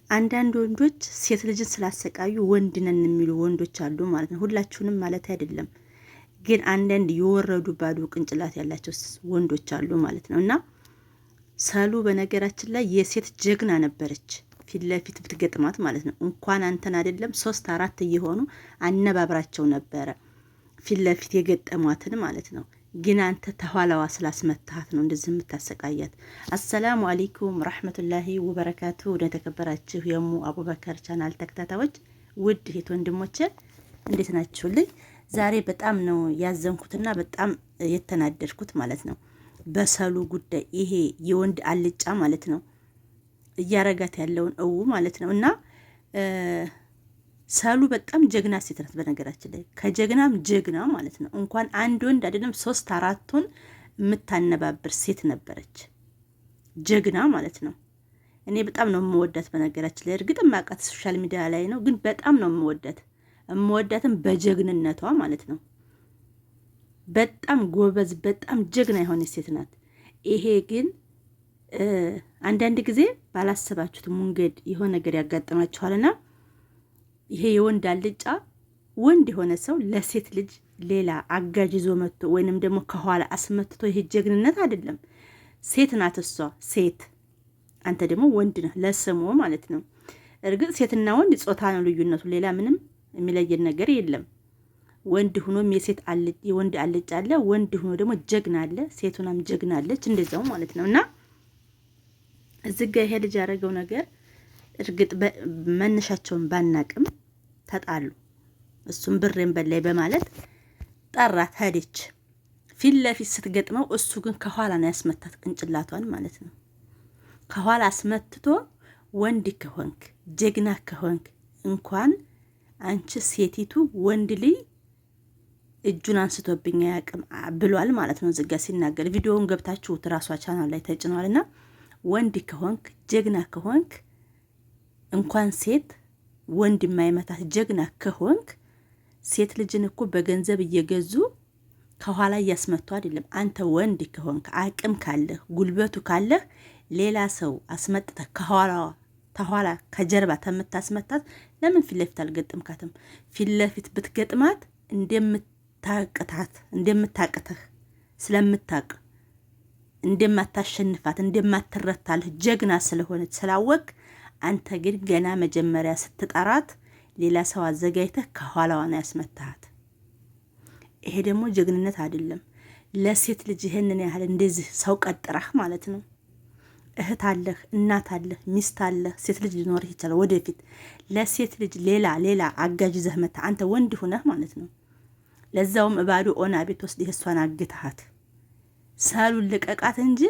አንዳንድ ወንዶች ሴት ልጅን ስላሰቃዩ ወንድ ነን የሚሉ ወንዶች አሉ ማለት ነው። ሁላችሁንም ማለት አይደለም፣ ግን አንዳንድ የወረዱ ባዶ ቅንጭላት ያላቸው ወንዶች አሉ ማለት ነው። እና ሰሉ በነገራችን ላይ የሴት ጀግና ነበረች። ፊት ለፊት ብትገጥማት ማለት ነው እንኳን አንተን አይደለም 3-4 እየሆኑ አነባብራቸው ነበረ ፊት ለፊት የገጠሟትን ማለት ነው። ግን አንተ ተኋላዋ ስላስመታት ነው እንደዚህ የምታሰቃያት። አሰላሙ አለይኩም ረህመቱላሂ ወበረካቱ። ወደ ተከበራችሁ የሙ አቡበከር ቻናል ተከታታዮች ውድ እህት ወንድሞቼ እንዴት ናችሁልኝ? ዛሬ በጣም ነው ያዘንኩትና በጣም የተናደድኩት ማለት ነው በሰሉ ጉዳይ። ይሄ የወንድ አልጫ ማለት ነው እያረጋት ያለውን ማለት ነው። እና ሰሉ በጣም ጀግና ሴት ናት። በነገራችን ላይ ከጀግናም ጀግና ማለት ነው። እንኳን አንድ ወንድ አይደለም 3-4ቱን የምታነባብር ሴት ነበረች። ጀግና ማለት ነው። እኔ በጣም ነው የምወዳት። በነገራችን ላይ እርግጥ ማቃት ሶሻል ሚዲያ ላይ ነው፣ ግን በጣም ነው የምወዳትም በጀግንነቷ ማለት ነው። በጣም ጎበዝ፣ በጣም ጀግና የሆነ ሴት ናት። ይሄ ግን አንዳንድ ጊዜ ባላሰባችሁት መንገድ የሆነ ነገር ያጋጥማችኋልና ይሄ የወንድ አልጫ ወንድ የሆነ ሰው ለሴት ልጅ ሌላ አጋጅ ይዞ መጥቶ ወይንም ደግሞ ከኋላ አስመትቶ ይሄ ጀግንነት አይደለም። ሴት ናት እሷ ሴት፣ አንተ ደግሞ ወንድ ነህ ለስሙ ማለት ነው። እርግጥ ሴትና ወንድ ጾታ ነው ልዩነቱ፣ ሌላ ምንም የሚለየን ነገር የለም። ወንድ ሆኖም የወንድ አልጫ አለ፣ ወንድ ሆኖ ደግሞ ጀግና አለ፣ ሴቱናም ጀግና አለች፣ እንደዛው ማለት ነው። እና እዚህ ጋር ይሄ ልጅ ያደረገው ነገር እርግጥ መነሻቸውን ባናቅም ተጣሉ። እሱም ብሬን በላይ በማለት ጠራት፣ ሄደች። ፊት ለፊት ስትገጥመው እሱ ግን ከኋላ ነው ያስመታት ቅንጭላቷን ማለት ነው። ከኋላ አስመትቶ ወንድ ከሆንክ ጀግና ከሆንክ እንኳን አንቺ ሴቲቱ ወንድ ልጅ እጁን አንስቶብኝ አያውቅም ብሏል ማለት ነው። ዝጋ ሲናገር ቪዲዮውን ገብታችሁ ራሷ ቻናል ላይ ተጭኗልና ወንድ ከሆንክ ጀግና ከሆንክ እንኳን ሴት ወንድ የማይመታት ጀግና ከሆንክ ሴት ልጅን እኮ በገንዘብ እየገዙ ከኋላ እያስመቱ አይደለም። አንተ ወንድ ከሆንክ አቅም ካለህ ጉልበቱ ካለህ ሌላ ሰው አስመጥተህ ከኋላ ከጀርባ ተምታስመታት ለምን ፊት ለፊት አልገጥምካትም? ፊት ለፊት ብትገጥማት እንደምታቅትህ ስለምታቅ እንደማታሸንፋት እንደማትረታልህ ጀግና ስለሆነች ስላወቅ አንተ ግን ገና መጀመሪያ ስትጠራት ሌላ ሰው አዘጋጅተህ ከኋላዋን ያስመታሃት። ይሄ ደግሞ ጀግንነት አይደለም። ለሴት ልጅ ይሄንን ያህል እንደዚህ ሰው ቀጥራህ ማለት ነው። እህት አለህ፣ እናት አለህ፣ ሚስት አለህ፣ ሴት ልጅ ሊኖርህ ይችላል ወደፊት። ለሴት ልጅ ሌላ አጋጅ ይዘህ መታ አንተ ወንድ ሁነህ ማለት ነው። ለዛውም ባዶ ኦና ቤት ውስጥ እሷን አግተሃት። ሰሉን ልቀቃት እንጂ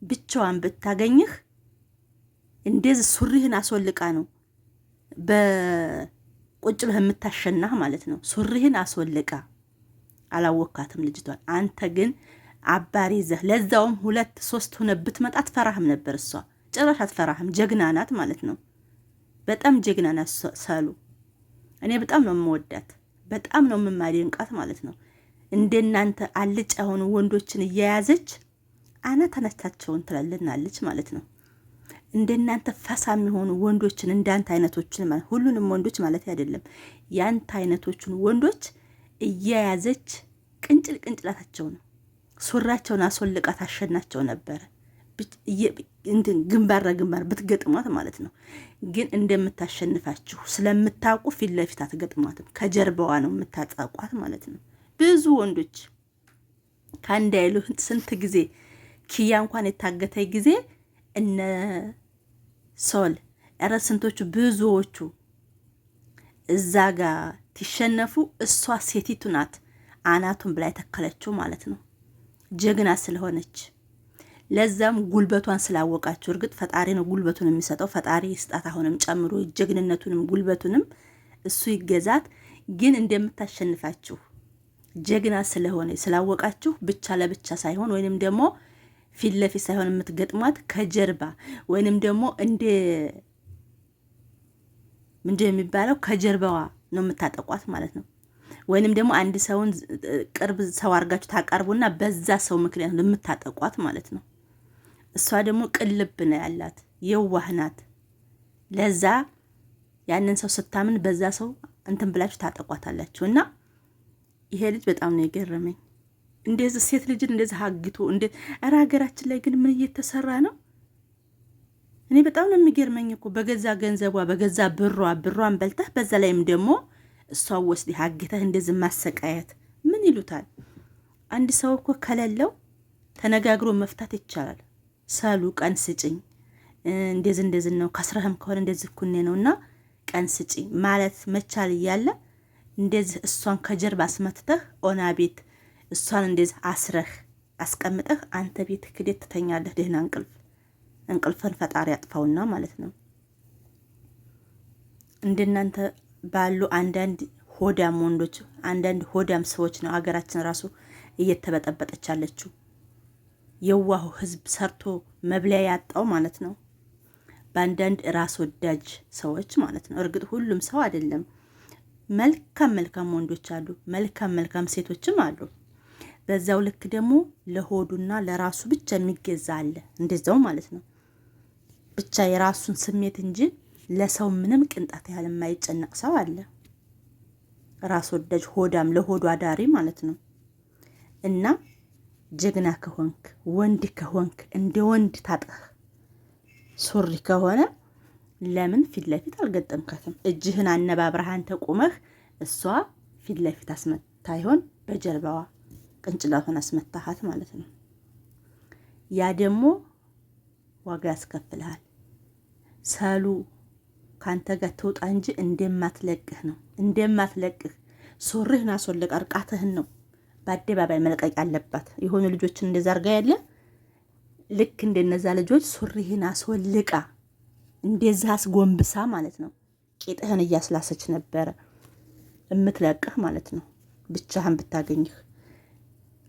ብቻዋን ብታገኝህ እንደዚህ ሱሪህን አስወልቃ ነው በቁጭ ብለህ የምታሸናህ ማለት ነው። ሱሪህን አስወልቃ አላወካትም ልጅቷን። አንተ ግን አባሪ ይዘህ ለዛውም 2-3 ሆነ ብትመጣ አትፈራህም ነበር። እሷ ጭራሽ አትፈራህም። ጀግና ናት ማለት ነው። በጣም ጀግና ናት ሰሉ። እኔ በጣም ነው የምወዳት፣ በጣም ነው የማደንቃት ማለት ነው። እንደናንተ አልጫ የሆኑ ወንዶችን እየያዘች አናታቸውን ትላለናለች ማለት ነው። እንደናንተ ፈሳም የሆኑ ወንዶችን እንዳንተ አይነቶችን ማለት ሁሉንም ወንዶች ማለት አይደለም፣ ያንተ አይነቶችን ወንዶች እየያዘች ቅንጭላታቸው ነው ሱራቸውን አስወልቃ ታሸናቸው ነበረ። ግንባር ለግንባር ብትገጥሟት ማለት ነው። ግን እንደምታሸንፋችሁ ስለምታውቁ ፊት ለፊት አትገጥሟትም፣ ከጀርባዋ ነው የምታጣቋት ማለት ነው። ብዙ ወንዶች ከአንድ አይሉ ስንት ጊዜ ኪያ እንኳን የታገተ ጊዜ እነ ሶል ኧረ ስንቶቹ ብዙዎቹ እዛ ጋር ትሸነፉ። እሷ ሴቲቱ ናት አናቱን ብላ የተከለችው ማለት ነው። ጀግና ስለሆነች ለዛም ጉልበቷን ስላወቃችሁ። እርግጥ ፈጣሪ ነው ጉልበቱን የሚሰጠው፣ ፈጣሪ ይስጣት አሁንም ጨምሮ ጀግንነቱንም ጉልበቱንም እሱ ይገዛት። ግን እንደምታሸንፋችሁ ጀግና ስለሆነ ስላወቃችሁ ብቻ ለብቻ ሳይሆን ወይንም ደግሞ ፊት ለፊት ሳይሆን የምትገጥሟት ከጀርባ ወይንም ደግሞ ምንድን የሚባለው ከጀርባዋ ነው የምታጠቋት ማለት ነው። ወይንም ደግሞ አንድ ሰውን ቅርብ ሰው አድርጋችሁ ታቀርቡና በዛ ሰው ምክንያት ነው የምታጠቋት ማለት ነው። እሷ ደግሞ ቅልብ ነው ያላት፣ የዋህ ናት። ለዛ ያንን ሰው ስታምን በዛ ሰው እንትን ብላችሁ ታጠቋታላችሁ። እና ይሄ ልጅ በጣም ነው የገረመኝ። እንደዚህ ሴት ልጅን እንደዚህ አግቶ እንዴት! ኧረ ሀገራችን ላይ ግን ምን እየተሰራ ነው? እኔ በጣም ነው የሚገርመኝ እኮ በገዛ ገንዘቧ በገዛ ብሯን በልተህ በዛ ላይም ደግሞ እሷን ወስደህ አግተህ እንደዚህ ማሰቃየት ምን ይሉታል? አንድ ሰው እኮ ከሌለው ተነጋግሮ መፍታት ይቻላል። ሰሉ ቀን ስጭኝ፣ እንደዚህ ነው ከስረህም ከሆነ እንደዚህ ኩኔ ነውና ቀን ስጭኝ ማለት መቻል እያለ እንደዚህ እሷን ከጀርባ አስመትተህ ኦና ቤት እሷን እንደዚህ አስረህ አስቀምጠህ አንተ ቤት ክዴት ትተኛለህ። ደህና እንቅልፍን ፈጣሪ ያጥፋውና ማለት ነው። እንደናንተ ባሉ አንዳንድ ሆዳም ወንዶች፣ አንዳንድ ሆዳም ሰዎች ነው ሀገራችን ራሱ እየተበጠበጠች ያለችው። የዋሁ ህዝብ ሰርቶ መብለያ ያጣው ማለት ነው። በአንዳንድ ራስ ወዳጅ ሰዎች ማለት ነው። እርግጥ ሁሉም ሰው አይደለም። መልካም ወንዶች አሉ፣ መልካም ሴቶችም አሉ። በዛው ልክ ደግሞ ለሆዱና ለራሱ ብቻ የሚገዛ አለ፣ እንደዛው ማለት ነው። ብቻ የራሱን ስሜት እንጂ ለሰው ምንም ቅንጣት ያህል የማይጨነቅ ሰው አለ። ራስ ወዳጅ ሆዳም፣ ለሆዱ አዳሪ ማለት ነው። እና ጀግና ከሆንክ ወንድ ከሆንክ እንደ ወንድ ታጥቀህ ሱሪ ከሆነ ለምን ፊት ለፊት አልገጠምካትም? እጅህን አነባብረህ አንተ ቁመህ እሷ ፊት ለፊት አስመታ ይሆን በጀርባዋ ቅንጭላቷን አስመታሃት ማለት ነው። ያ ደግሞ ዋጋ ያስከፍልሃል። ሰሉ ካንተ ጋር ትውጣ እንጂ እንደማትለቅህ ነው። እንደማትለቅህ ሱሪህን አስወልቅ እርቃትህን ነው በአደባባይ መልቀቅ ያለባት። የሆኑ ልጆችን እንደዛ አርጋ ያለ ልክ እንደነዛ ልጆች ሱሪህን አስወልቃ እንደዛ አስጎንብሳ ማለት ነው ቂጥህን እያስላሰች ነበረ እምትለቅህ ማለት ነው። ብቻህን ብታገኝህ፣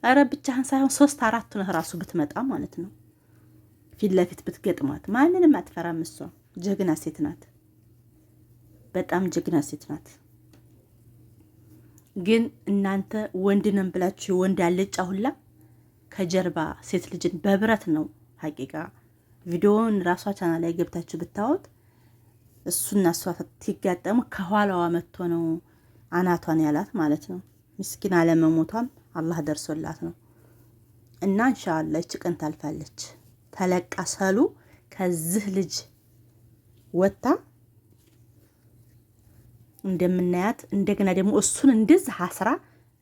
አረ ብቻህን ሳይሆን 3-4 ነህ ራሱ ብትመጣ ማለት ነው። ፊት ለፊት ብትገጥማት ማንንም አትፈራም። እሷ ጀግና ሴት ናት፣ በጣም ጀግና ሴት ናት። ግን እናንተ ወንድ ነን ብላችሁ ወንድ ያለጫ ሁላ ከጀርባ ሴት ልጅን በብረት ነው ሀቂቃ። ቪዲዮውን ራሷ ቻናል ላይ ገብታችሁ ብታወት እሱና እሷ ትጋጠሙ ከኋላዋ መጥቶ ነው አናቷን ያላት ማለት ነው። ምስኪን አለመሞቷም አላህ ደርሶላት ነው። እና ኢንሻአላህ እቺ ቀን ታልፋለች። ተለቃ ሰሉ ከዚህ ልጅ ወጣ እንደምናያት እንደገና ደግሞ እሱን እንደዚህ አስራ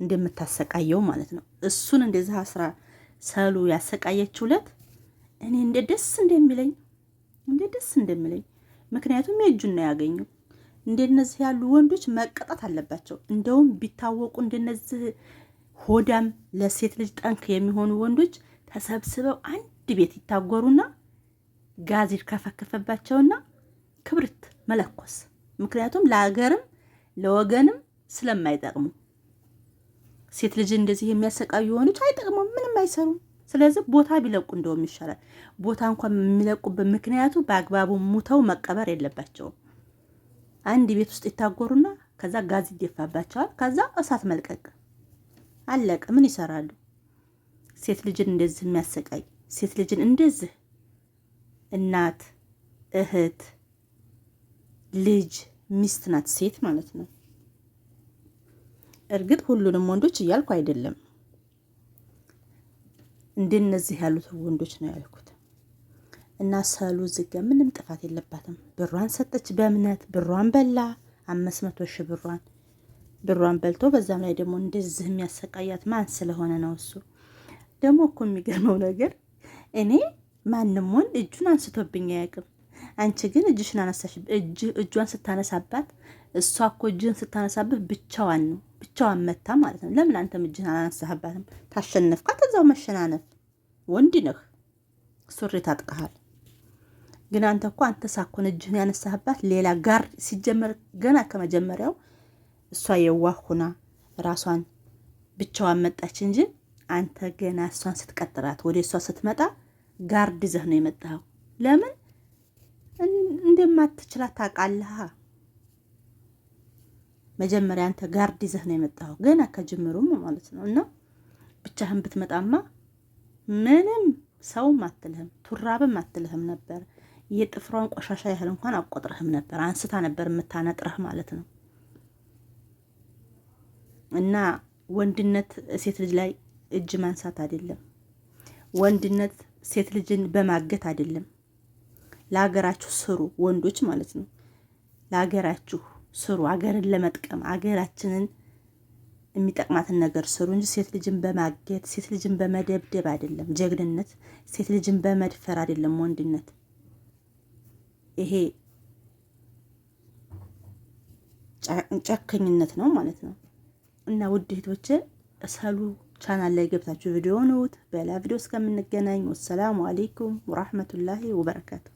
እንደምታሰቃየው ማለት ነው። እሱን እንደዚህ አስራ ሰሉ ያሰቃየችው ዕለት እኔ እንደ ደስ እንደሚለኝ ምክንያቱም የእጁን ነው ያገኘው። እንደነዚህ ያሉ ወንዶች መቀጣት አለባቸው። እንደውም ቢታወቁ እንደነዚህ ሆዳም ለሴት ልጅ ጠንክ የሚሆኑ ወንዶች ተሰብስበው አንድ ቤት ይታጎሩና ጋዝ ይከፈከፈባቸውና ክብርት መለኮስ። ምክንያቱም ለሀገርም ለወገንም ስለማይጠቅሙ ሴት ልጅ እንደዚህ የሚያሰቃዩ ወንዶች አይጠቅሙም፣ ምንም አይሰሩም። ስለዚህ ቦታ ቢለቁ እንደውም ይሻላል። ቦታ እንኳን የሚለቁበት ምክንያቱ በአግባቡ ሙተው መቀበር የለባቸውም። አንድ ቤት ውስጥ ይታጎሩና ከዛ ጋዝ ይደፋባቸዋል። ከዛ እሳት መልቀቅ አለቀ። ምን ይሰራሉ? ሴት ልጅን እንደዚህ የሚያሰቃይ ሴት ልጅን እንደዚህ እናት፣ እህት፣ ልጅ፣ ሚስት ናት ሴት ማለት ነው። እርግጥ ሁሉንም ወንዶች እያልኩ አይደለም፣ እንደነዚህ ያሉት ወንዶች ነው ያልኩት። እና ሰሉ ዝጋ ምንም ጥፋት የለባትም። ብሯን ሰጠች በእምነት ብሯን በላ 500 ሺህ ብሯን በልቶ በዛም ላይ ደግሞ እንደዚህ የሚያሰቃያት ማን ስለሆነ ነው? እሱ ደግሞ እኮ የሚገርመው ነገር እኔ ማንም ወንድ እጁን አንስቶብኝ አያውቅም። አንቺ ግን እጅሽን አነሳሽ። እጇን ስታነሳባት እሷ እኮ እጅን ስታነሳበት ብቻዋን መታ ማለት ነው። ለምን አንተም እጅህን አላነሳህባትም? ታሸነፍካት፣ እዛው መሸናነፍ። ወንድ ነህ፣ ሱሪ ታጥቀሃል። ግን አንተ እኮ አንተ ሳኮን እጅህን ያነሳህባት ሌላ ጋር ሲጀመር ገና ከመጀመሪያው እሷ የዋህ ሆና ራሷን ብቻዋን መጣች እንጂ አንተ ገና እሷን ስትቀጥራት ወደ እሷ ስትመጣ ጋርድ ይዘህ ነው የመጣኸው። ለምን እንደማትችላት ታውቃለህ። መጀመሪያ አንተ ጋርድ ይዘህ ነው የመጣኸው ገና ከጅምሩም ማለት ነው። እና ብቻህን ብትመጣማ ምንም ሰውም አትልህም፣ ቱራብም አትልህም ነበር። የጥፍሯን ቆሻሻ ያህል እንኳን አቆጥረህም ነበር። አንስታ ነበር የምታነጥረህ ማለት ነው። እና ወንድነት ሴት ልጅ ላይ እጅ ማንሳት አይደለም። ወንድነት ሴት ልጅን በማገት አይደለም። ለሀገራችሁ ስሩ ወንዶች ማለት ነው። ለሀገራችሁ ስሩ። ሀገርን ለመጥቀም ሀገራችንን የሚጠቅማትን ነገር ስሩ እንጂ ሴት ልጅን በማገት ሴት ልጅን በመደብደብ አይደለም ጀግንነት። ሴት ልጅን በመድፈር አይደለም ወንድነት። ይሄ ጨከኝነት ነው ማለት ነው። እና ውድ እህቶቼ ሰሉ ቻናል ላይ ገብታችሁ ቪዲዮ ነውት። በሌላ ቪዲዮ እስከምንገናኝ ወሰላሙ አለይኩም ወራህመቱላሂ ወበረካቱ።